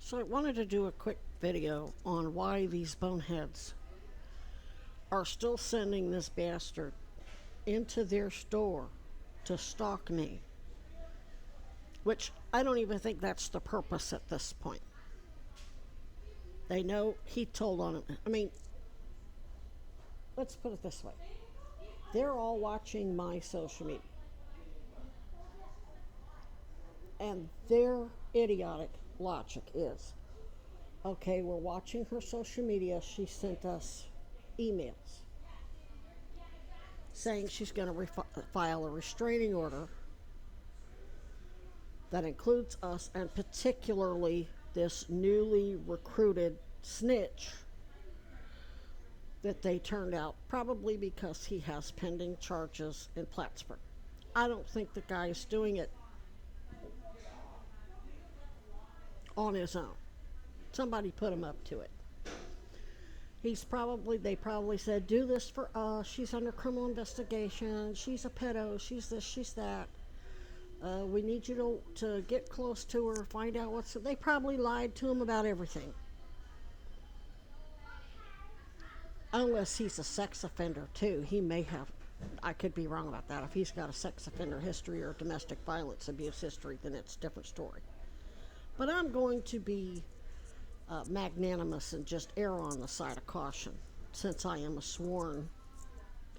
So I wanted to do a quick video on why these boneheads are still sending this bastard into their store to stalk me. Which I don't even think that's the purpose at this point. They know he told on him. I mean, let's put it this way. They're all watching my social media. And their idiotic logic is, okay, we're watching her social media. She sent us emails saying she's going to file a restraining order that includes us, and particularly this newly recruited snitch that they turned out, probably because he has pending charges in Plattsburgh. I don't think the guy is doing it on his own. Somebody put him up to it. They probably said, do this for us. She's under criminal investigation. She's a pedo. She's this, she's that. We need you to get close to her, find out what's... They probably lied to him about everything. Unless he's a sex offender, too. He may have... I could be wrong about that. If he's got a sex offender history or domestic violence abuse history, then it's a different story. But I'm going to be magnanimous and just err on the side of caution, since I am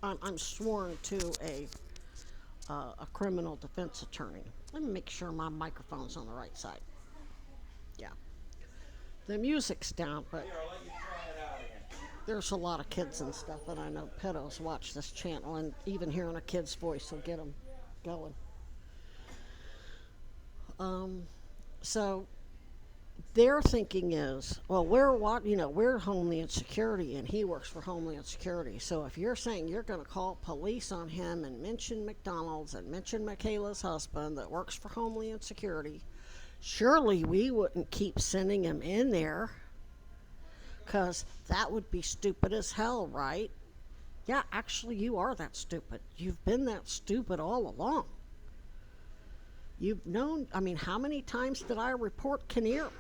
I'm sworn to a criminal defense attorney. Let me make sure my microphone's on the right side. Yeah. The music's down, but there's a lot of kids and stuff, and I know pedos watch this channel, and even hearing a kid's voice will get them going. So their thinking is, well, we're Homeland Security, and he works for Homeland Security. So if you're saying you're going to call police on him and mention McDonald's and mention Michaela's husband that works for Homeland Security, surely we wouldn't keep sending him in there, because that would be stupid as hell, right? Yeah, actually, you are that stupid. You've been that stupid all along. You've known, how many times did I report Kinnear? Of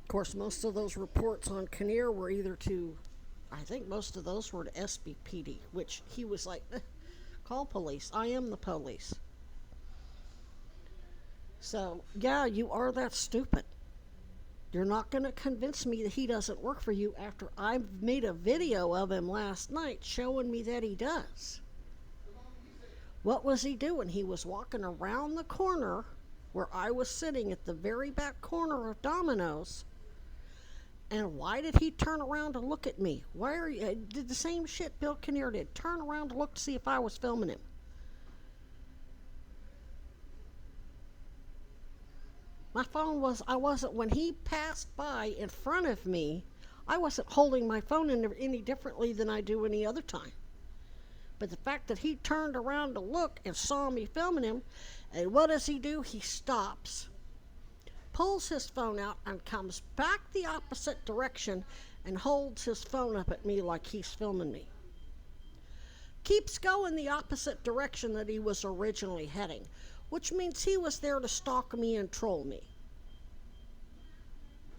course, most of those reports on Kinnear were I think most of those were to SBPD, which he was like, call police. I am the police. So, yeah, you are that stupid. You're not going to convince me that he doesn't work for you after I made a video of him last night showing me that he does. What was he doing? He was walking around the corner where I was sitting at the very back corner of Domino's. And why did he turn around to look at me? Did the same shit Bill Kinnear did. Turn around to look to see if I was filming him. My phone when he passed by in front of me, I wasn't holding my phone any differently than I do any other time. But the fact that he turned around to look and saw me filming him, and what does he do? He stops, pulls his phone out, and comes back the opposite direction and holds his phone up at me like he's filming me. Keeps going the opposite direction that he was originally heading, which means he was there to stalk me and troll me.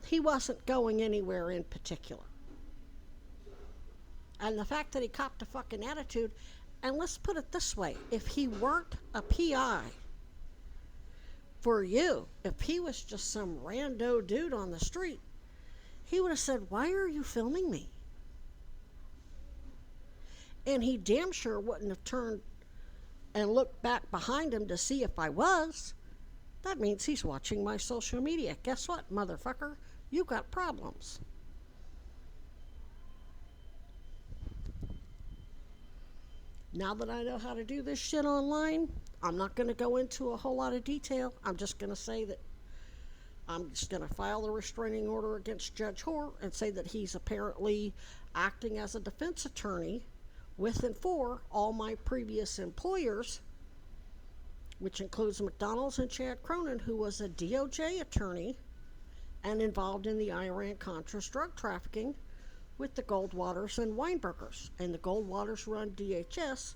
He wasn't going anywhere in particular. And the fact that he copped a fucking attitude, and let's put it this way, if he weren't a PI for you, if he was just some rando dude on the street, he would have said, why are you filming me? And he damn sure wouldn't have turned and looked back behind him to see if I was. That means he's watching my social media. Guess what, motherfucker? You got problems. Now that I know how to do this shit online, I'm not going to go into a whole lot of detail. I'm just going to say that I'm just going to file a restraining order against Judge Hoare and say that he's apparently acting as a defense attorney with and for all my previous employers, which includes McDonald's and Chad Cronin, who was a DOJ attorney and involved in the Iran-Contra's drug trafficking with the Goldwaters and Weinbergers. And the Goldwaters run DHS,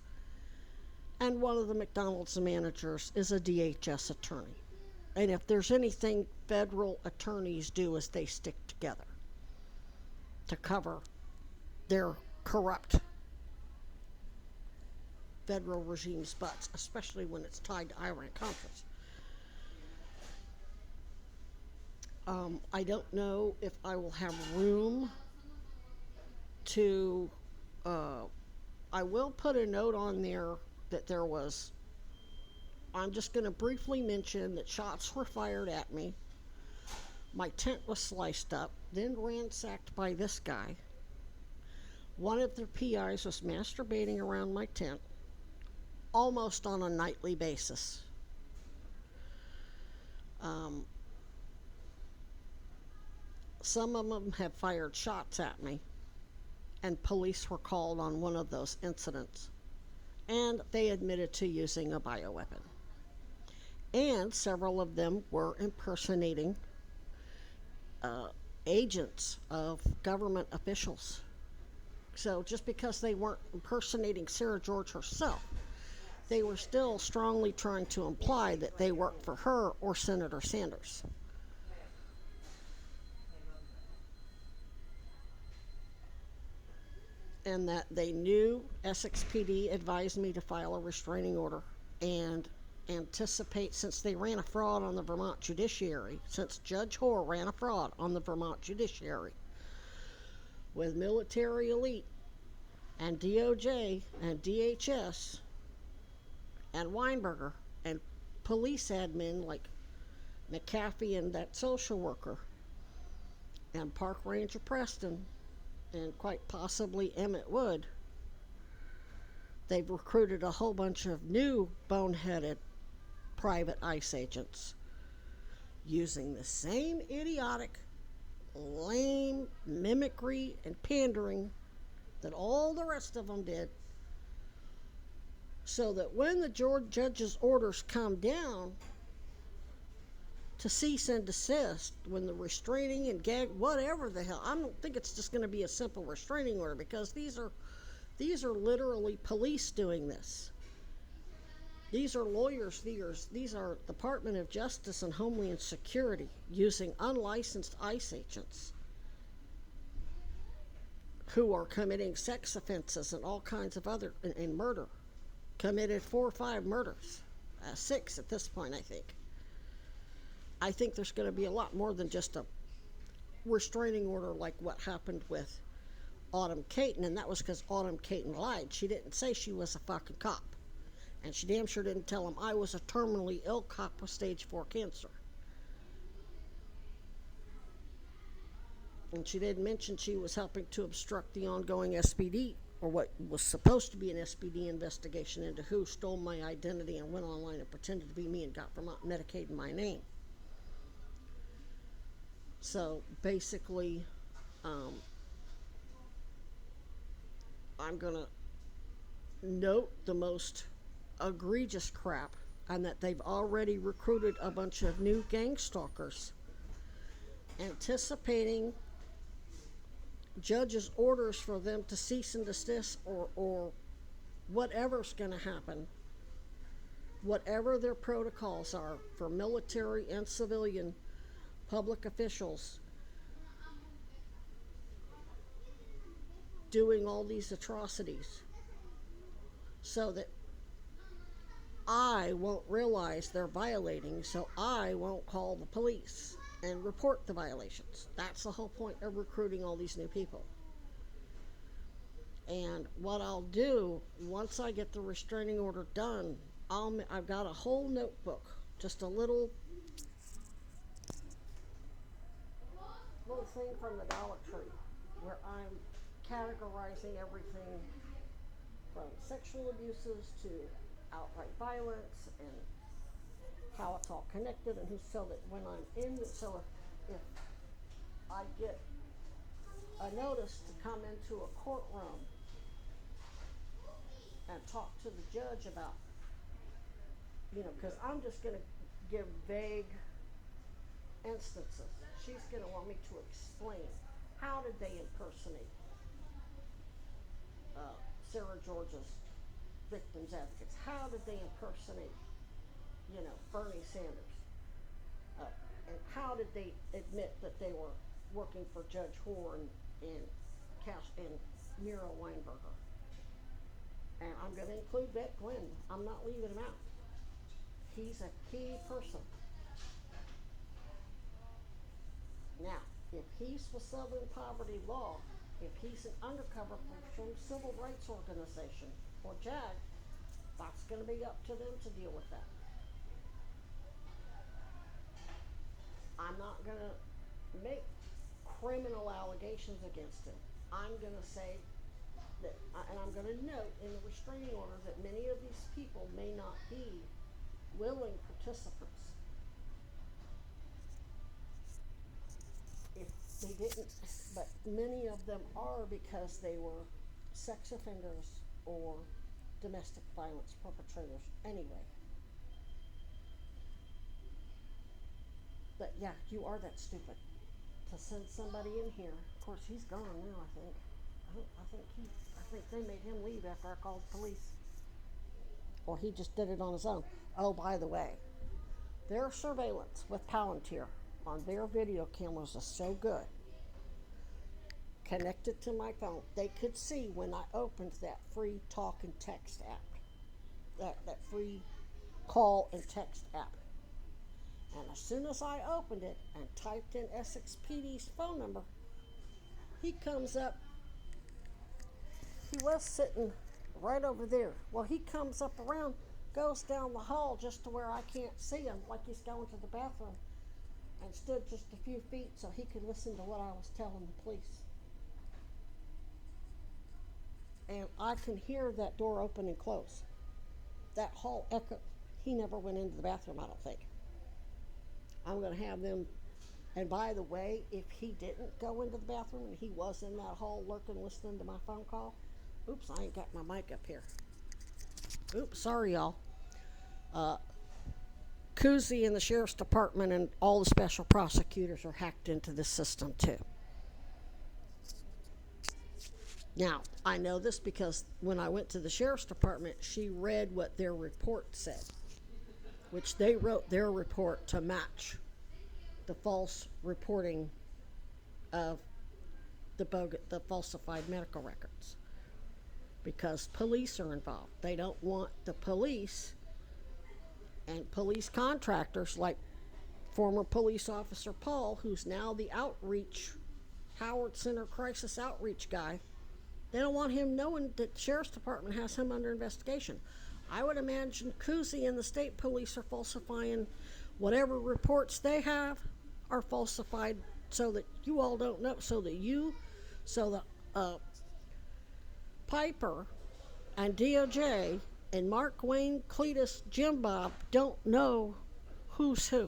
and one of the McDonald's managers is a DHS attorney. And if there's anything federal attorneys do is they stick together to cover their corrupt federal regime's butts, especially when it's tied to Iran-Contras. I don't know if I will have room to. Uh, I will put a note on there that there was. I'm just going to briefly mention that shots were fired at me. My tent was sliced up, then ransacked by this guy. One of the PIs was masturbating around my tent almost on a nightly basis. Um, some of them have fired shots at me, and police were called on one of those incidents. And they admitted to using a bioweapon. And several of them were impersonating uh, agents of government officials. So just because they weren't impersonating Sarah George herself, they were still strongly trying to imply that they worked for her or Senator Sanders. And that they knew Essex PD advised me to file a restraining order and anticipate, since they ran a fraud on the Vermont judiciary, since Judge Hoare ran a fraud on the Vermont judiciary with military elite and DOJ and DHS and Weinberger and police admin like McAfee and that social worker and Park Ranger Preston and quite possibly Emmett Wood. They've recruited a whole bunch of new boneheaded private ICE agents using the same idiotic, lame mimicry and pandering that all the rest of them did, so that when the judge's orders come down to cease and desist, when the restraining and gag, whatever the hell, I don't think it's just going to be a simple restraining order, because these are literally police doing this. These are lawyers, these are Department of Justice and Homeland Security using unlicensed ICE agents who are committing sex offenses and all kinds of other, and murder. Committed 4 or 5 murders. 6 at this point, I think. I think there's going to be a lot more than just a restraining order like what happened with Autumn Caton, and that was because Autumn Caton lied. She didn't say she was a fucking cop. And she damn sure didn't tell him I was a terminally ill cop with stage 4 cancer. And she didn't mention she was helping to obstruct the ongoing SPD, or what was supposed to be an SPD investigation into who stole my identity and went online and pretended to be me and got Vermont Medicaid in my name. So basically, I'm going to note the most egregious crap, and that they've already recruited a bunch of new gang stalkers, anticipating judges' orders for them to cease and desist, or whatever's going to happen, whatever their protocols are for military and civilian public officials doing all these atrocities, so that I won't realize they're violating, so I won't call the police and report the violations. That's the whole point of recruiting all these new people. And what I'll do, once I get the restraining order done, I've got a whole notebook, just a little thing from the Dollar Tree, where I'm categorizing everything from sexual abuses to outright violence, and how it's all connected, and so that when I'm in the, so if I get a notice to come into a courtroom and talk to the judge about, because I'm just going to give vague instances. She's going to want me to explain, how did they impersonate Sarah George's victims advocates? How did they impersonate, Bernie Sanders? did they admit that they were working for Judge Horn and and Mira Weinberger? And I'm going to include Vet Glenn. I'm not leaving him out. He's a key person. Now, if he's with Southern Poverty Law, if he's an undercover for some civil rights organization or JAG, that's going to be up to them to deal with that. I'm not going to make criminal allegations against him. I'm going to say that, and I'm going to note in the restraining order that many of these people may not be willing participants. If they didn't, but many of them are because they were sex offenders or domestic violence perpetrators anyway. But yeah, you are that stupid to send somebody in here. Of course, he's gone now. I think. I think they made him leave after I called the police, or he just did it on his own. Oh, by the way, their surveillance with Palantir on their video cameras is so good. Connected to my phone, they could see when I opened that free talk and text app, that free call and text app. And as soon as I opened it and typed in Essex PD's phone number, he comes up. He was sitting right over there. Well, he comes up around, goes down the hall just to where I can't see him, like he's going to the bathroom, and stood just a few feet so he could listen to what I was telling the police. And I can hear that door open and close. That hall echo. He never went into the bathroom, I don't think. I'm going to have them. And by the way, if he didn't go into the bathroom and he was in that hall lurking, listening to my phone call, oops, I ain't got my mic up here. Oops, sorry, y'all. Kuzi and the Sheriff's Department and all the special prosecutors are hacked into the system, too. Now, I know this because when I went to the Sheriff's Department, she read what their report said, which they wrote their report to match the false reporting of the falsified medical records, because police are involved. They don't want the police and police contractors like former police officer Paul, who's now the Howard Center crisis outreach guy. They don't want him knowing that the Sheriff's Department has him under investigation. I would imagine Kuzi and the state police are falsifying whatever reports they have are falsified so that you all don't know, so that Piper and DOJ and Mark Wayne, Cletus, Jim Bob don't know who's who.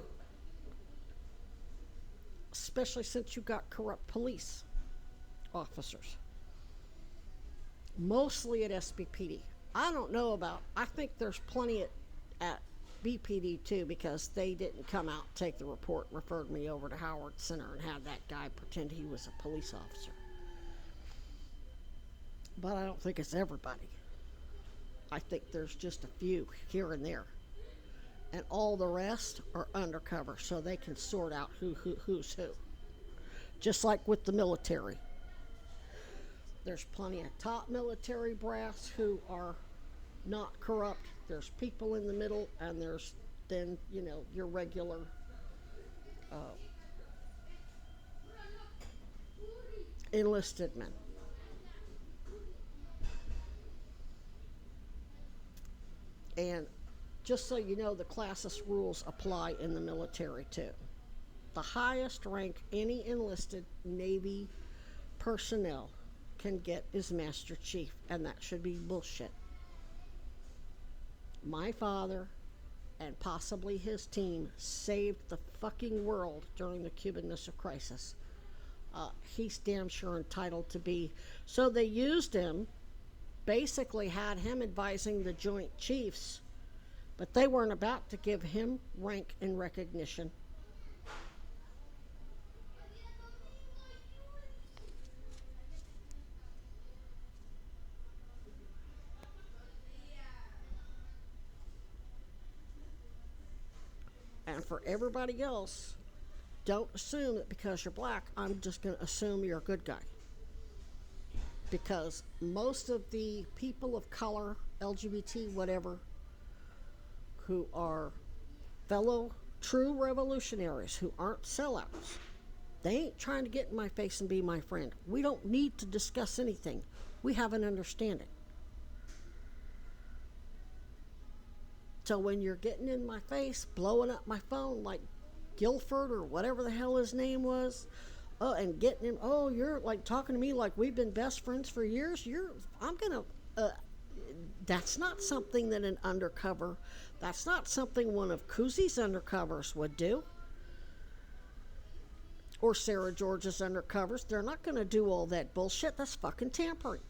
Especially since you got corrupt police officers. Mostly at SBPD. I don't know I think there's plenty at BPD too, because they didn't come out, take the report, referred me over to Howard Center and had that guy pretend he was a police officer. But I don't think it's everybody. I think there's just a few here and there. And all the rest are undercover, so they can sort out who's who. Just like with the military. There's plenty of top military brass who are not corrupt. There's people in the middle, and there's then, your regular enlisted men. And just so you know, the classist rules apply in the military too. The highest rank any enlisted Navy personnel can get is Master Chief, and that should be bullshit. My father and possibly his team saved the fucking world during the Cuban Missile Crisis. He's damn sure entitled to be. So they used him, basically had him advising the Joint Chiefs, but they weren't about to give him rank and recognition. And for everybody else, don't assume that because you're black, I'm just going to assume you're a good guy. Because most of the people of color, LGBT, whatever, who are fellow true revolutionaries, who aren't sellouts, they ain't trying to get in my face and be my friend. We don't need to discuss anything. We have an understanding. So when you're getting in my face, blowing up my phone like Guilford or whatever the hell his name was, and getting him, you're like talking to me like we've been best friends for years. That's not something that an undercover, that's not something one of Koozy's undercovers would do. Or Sarah George's undercovers. They're not going to do all that bullshit. That's fucking tampering.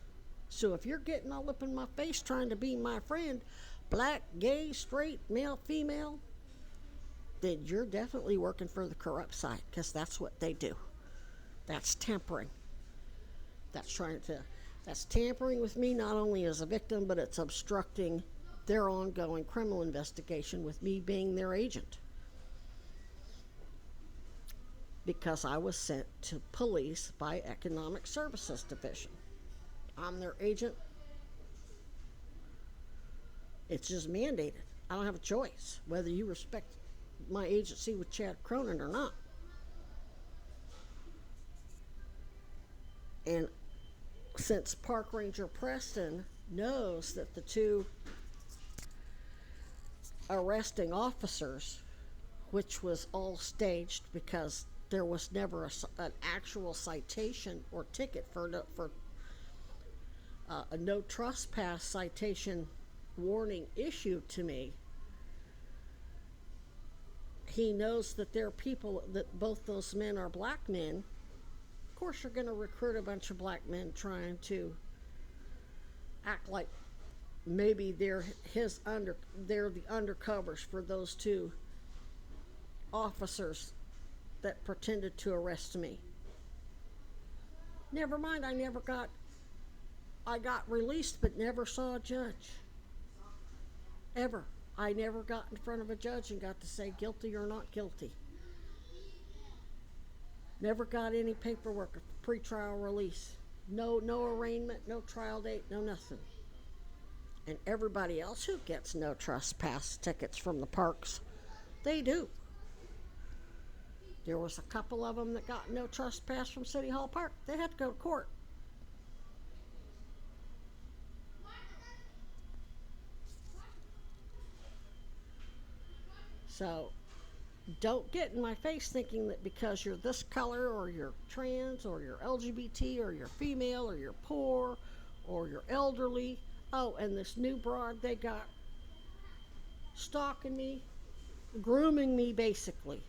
So if you're getting all up in my face trying to be my friend, black, gay, straight, male, female, then you're definitely working for the corrupt side, because that's what they do. That's tampering. That's tampering with me not only as a victim, but it's obstructing their ongoing criminal investigation with me being their agent. Because I was sent to police by Economic Services Division. I'm their agent. It's just mandated. I don't have a choice whether you respect my agency with Chad Cronin or not. And since Park Ranger Preston knows that the two arresting officers, which was all staged because there was never an actual citation or ticket for a no trespass citation warning issued to me, he knows that there are people, that both those men are black men. Of course you're going to recruit a bunch of black men trying to act like maybe they're the undercovers for those two officers that pretended to arrest me. Never mind, I got released but never saw a judge. Ever. I never got in front of a judge and got to say guilty or not guilty. Never got any paperwork of pretrial release. No arraignment, no trial date, no nothing. And everybody else who gets no trespass tickets from the parks, they do. There was a couple of them that got no trespass from City Hall Park. They had to go to court. So don't get in my face thinking that because you're this color or you're trans or you're LGBT or you're female or you're poor or you're elderly, and this new broad they got stalking me, grooming me basically,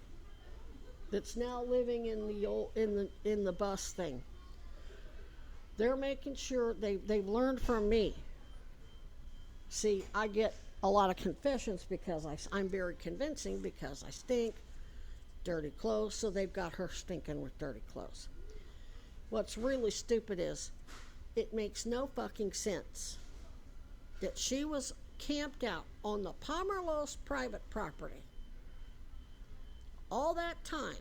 that's now living in the bus thing. They're making sure they've learned from me. See, I get a lot of confessions because I'm very convincing because I stink, dirty clothes, so they've got her stinking with dirty clothes. What's really stupid is it makes no fucking sense that she was camped out on the Pomerlos private property all that time.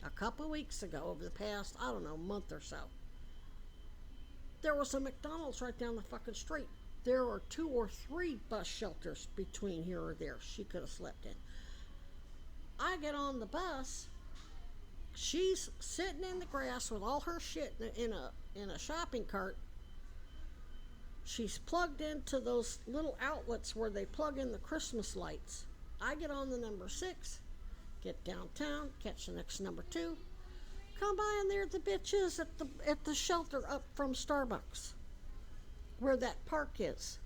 A couple of weeks ago, over the past, month or so, there was a McDonald's right down the fucking street. There are 2 or 3 bus shelters between here or there she could have slept in. I get on the bus. She's sitting in the grass with all her shit in a shopping cart. She's plugged into those little outlets where they plug in the Christmas lights. I get on the number 6, get downtown, catch the next number 2. Come by and there the bitch is at the shelter up from Starbucks, where that park is.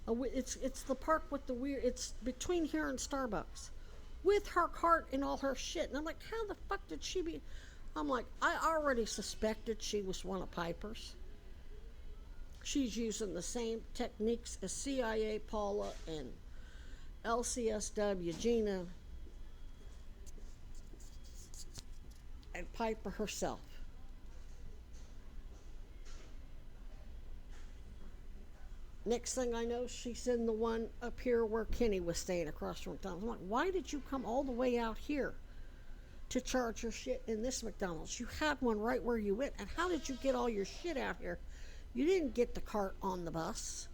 It's the park with the weird. It's between here and Starbucks, with her cart and all her shit. And I'm like, how the fuck did she be? I'm like, I already suspected she was one of Piper's. She's using the same techniques as CIA Paula and LCSW Gina and Piper herself. Next thing I know, she's in the one up here where Kenny was staying across from McDonald's. I'm like, why did you come all the way out here to charge your shit in this McDonald's? You had one right where you went. And how did you get all your shit out here? You didn't get the cart on the bus.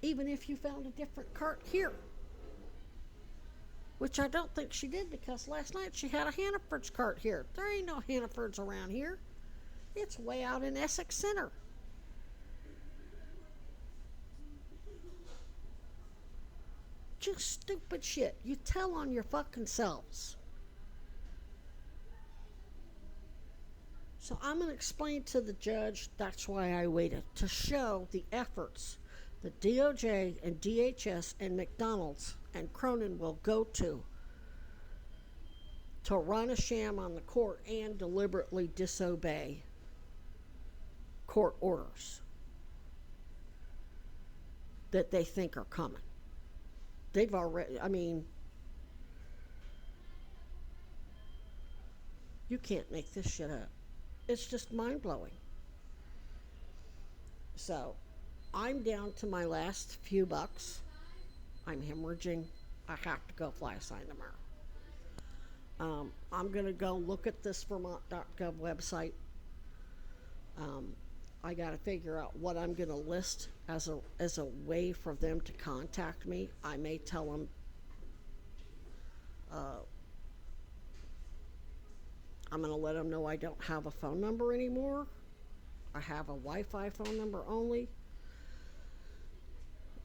Even if you found a different cart here. Which I don't think she did, because last night she had a Hannaford's cart here. There ain't no Hannaford's around here. It's way out in Essex Center. Just stupid shit. You tell on your fucking selves. So I'm going to explain to the judge, that's why I waited, to show the efforts the DOJ and DHS and McDonald's and Cronin will go to run a sham on the court and deliberately disobey court orders that they think are coming. They've already, I mean, you can't make this shit up. It's just mind-blowing. So, I'm down to my last few bucks. I'm hemorrhaging. I have to go fly a sign tomorrow. I'm going to go look at this Vermont.gov website. I got to figure out what I'm going to list as a way for them to contact me. I may tell them I'm going to let them know I don't have a phone number anymore. I have a Wi-Fi phone number only.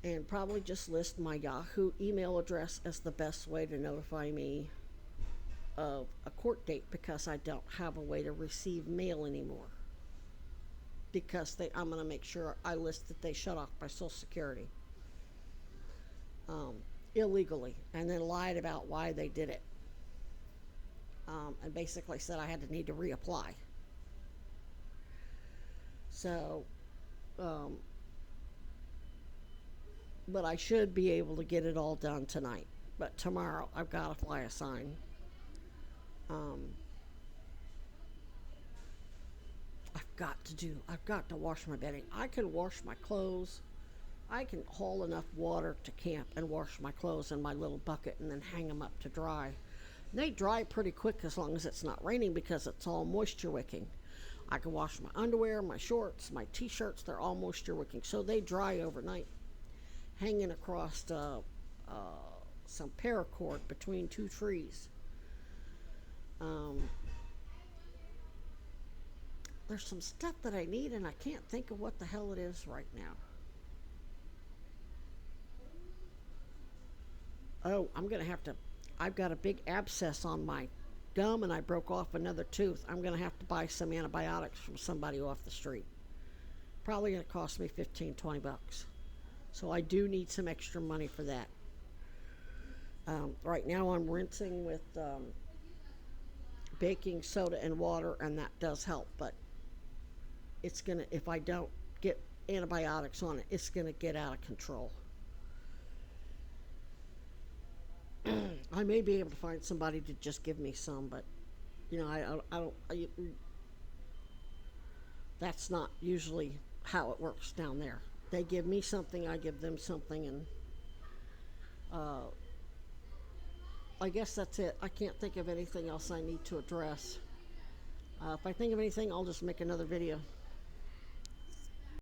And probably just list my Yahoo email address as the best way to notify me of a court date, because I don't have a way to receive mail anymore. Because I'm going to make sure I list that they shut off my Social Security illegally, and then lied about why they did it. And basically said I had to need to reapply. So, but I should be able to get it all done tonight. But tomorrow I've got to fly a sign. I've got to wash my bedding. I can wash my clothes. I can haul enough water to camp and wash my clothes in my little bucket and then hang them up to dry. They dry pretty quick as long as it's not raining, because it's all moisture wicking. I can wash my underwear, my shorts, my t-shirts, they're all moisture wicking. So they dry overnight, hanging across some paracord between two trees. There's some stuff that I need, and I can't think of what the hell it is right now. Oh, I've got a big abscess on my gum, and I broke off another tooth. I'm going to have to buy some antibiotics from somebody off the street. Probably going to cost me $15-20. So I do need some extra money for that. Right now I'm rinsing with baking soda and water, and that does help, but it's going to, if I don't get antibiotics on it, it's going to get out of control. I may be able to find somebody to just give me some, but that's not usually how it works down there. They give me something, I give them something, and I guess that's it. I can't think of anything else I need to address. If I think of anything, I'll just make another video.